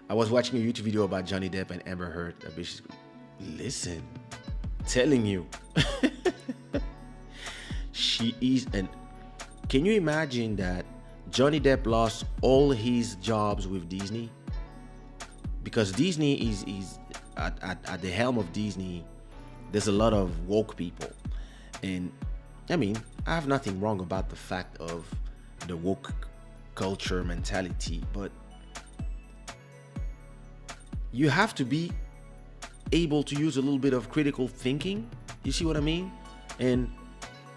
I was watching a YouTube video about Johnny Depp and Amber Heard. A bitch, listen, telling you, she is an. Can you imagine that Johnny Depp lost all his jobs with Disney? Because Disney is at the helm of Disney. There's a lot of woke people, and I mean, I have nothing wrong about the fact of the woke culture mentality, but you have to be able to use a little bit of critical thinking. You see what I mean? And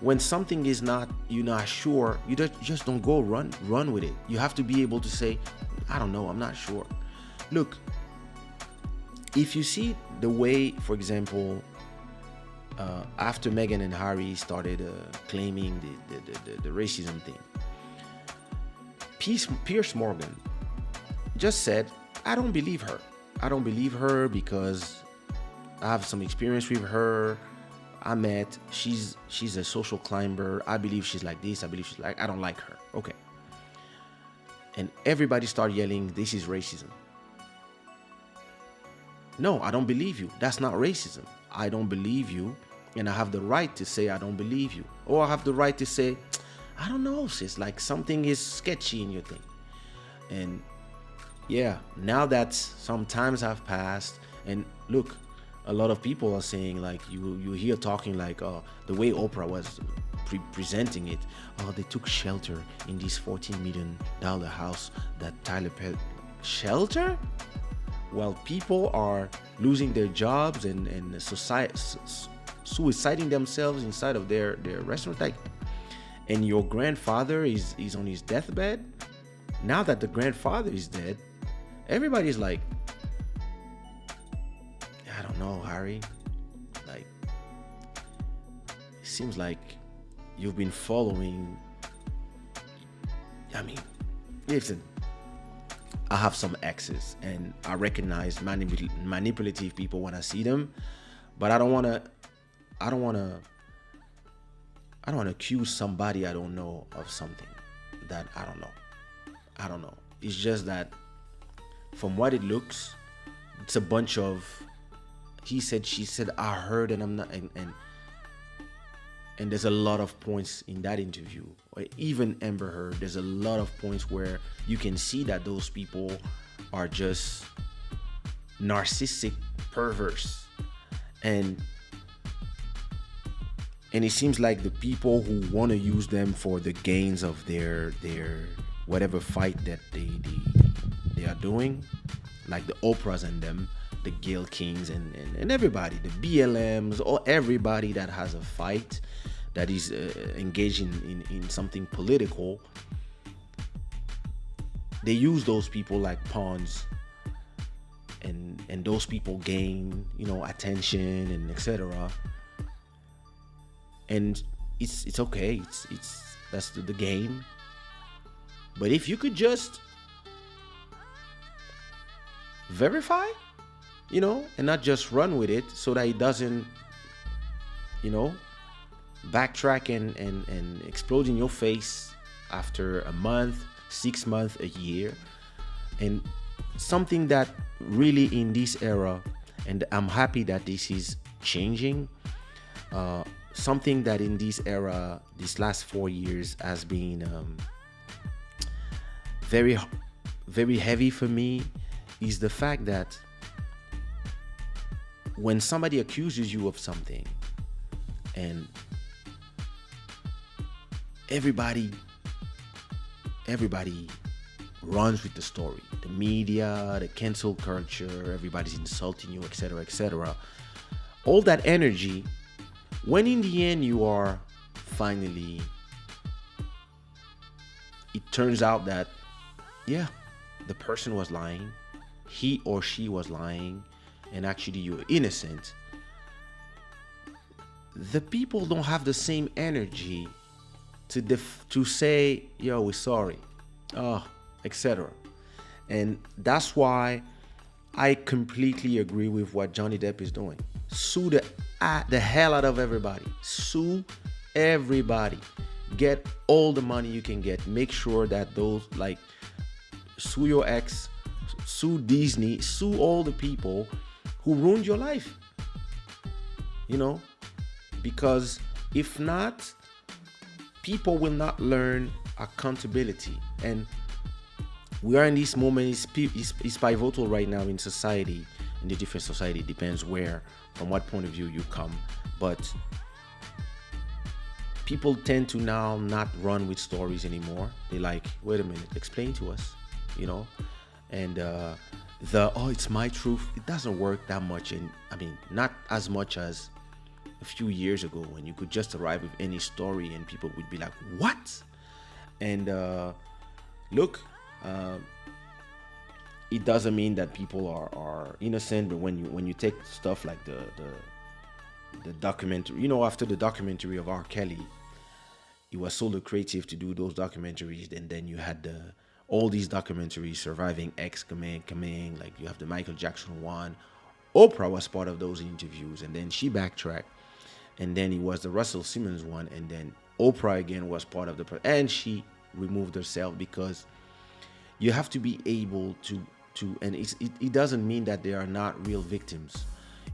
when something is not, you're not sure, you just don't go run with it. You have to be able to say, I don't know, I'm not sure. Look, if you see the way, for example, after Meghan and Harry started claiming the racism thing, Piers Morgan just said, I don't believe her. I don't believe her because I have some experience with her. I met, she's a social climber. I believe she's like this. I believe she's like, I don't like her. Okay. And everybody started yelling, this is racism. No, I don't believe you. That's not racism. I don't believe you. And I have the right to say I don't believe you. Or I have the right to say, I don't know, sis, like something is sketchy in your thing. And yeah, now that some times have passed, and look, a lot of people are saying, like, you hear talking like the way Oprah was presenting it, they took shelter in this $14 million house that Tyler Perry. Shelter? While people are losing their jobs and suiciding themselves inside of their restaurant, like, and your grandfather is on his deathbed. Now that the grandfather is dead, everybody's like, I don't know, Harry. Like, it seems like you've been following. I mean, listen, I have some exes, and I recognize manipulative people when I see them, but I don't want to accuse somebody I don't know of something that I don't know. It's just that from what it looks, it's a bunch of he said, she said, I heard, and I'm not, and there's a lot of points in that interview, or even Amber Heard, there's a lot of points where you can see that those people are just narcissistic, perverse, and it seems like the people who want to use them for the gains of their whatever fight that they are doing, like the Oprahs and them, the Gayle Kings and everybody, the BLMs, or everybody that has a fight, that is engaged in something political, they use those people like pawns, and those people gain, attention and etc. And it's okay, it's that's the game. But if you could just verify, and not just run with it, so that it doesn't, backtrack and explode in your face after a month, 6 months, a year. And something that really in this era, and I'm happy that this is changing, something that in this era, this last 4 years has been very, very heavy for me, is the fact that when somebody accuses you of something, and everybody runs with the story, the media, the cancel culture, everybody's insulting you, etc., all that energy, when in the end you are finally, it turns out that, yeah, the person was lying, he or she was lying, and actually you're innocent, the people don't have the same energy to say, yo, we're sorry, etc. And that's why I completely agree with what Johnny Depp is doing. Sue the hell out of everybody. Sue everybody. Get all the money you can get. Make sure that those, like, sue your ex, sue Disney, sue all the people who ruined your life. You know, because if not, people will not learn accountability. And we are in this moment, is pivotal right now in society, in the different society. Depends where, from what point of view you come. But people tend to now not run with stories anymore. They like, wait a minute, explain to us, you know. And it's my truth, it doesn't work that much. And I mean, not as much as a few years ago, when you could just arrive with any story and people would be like, what? And look, it doesn't mean that people are innocent, but when you take stuff like the documentary, you know, after the documentary of R. Kelly, it was so lucrative to do those documentaries, and then you had all these documentaries, Surviving X coming, like you have the Michael Jackson one. Oprah was part of those interviews, and then she backtracked, and then it was the Russell Simmons one, and then Oprah again was part of and she removed herself, because you have to be able to and it doesn't mean that they are not real victims.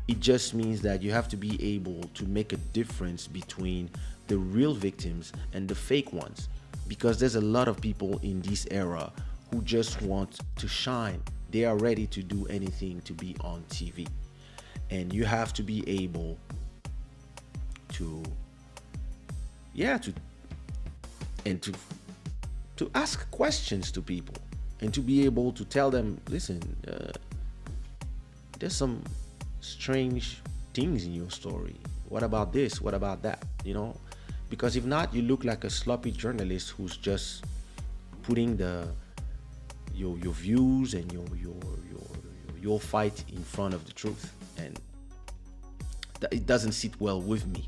It just means that you have to be able to make a difference between the real victims and the fake ones, because there's a lot of people in this era who just want to shine. They are ready to do anything to be on TV, and you have to be able to ask questions to people, and to be able to tell them, listen, there's some strange things in your story. What about this? What about that? You know, because if not, you look like a sloppy journalist who's just putting your views and your fight in front of the truth, and it doesn't sit well with me.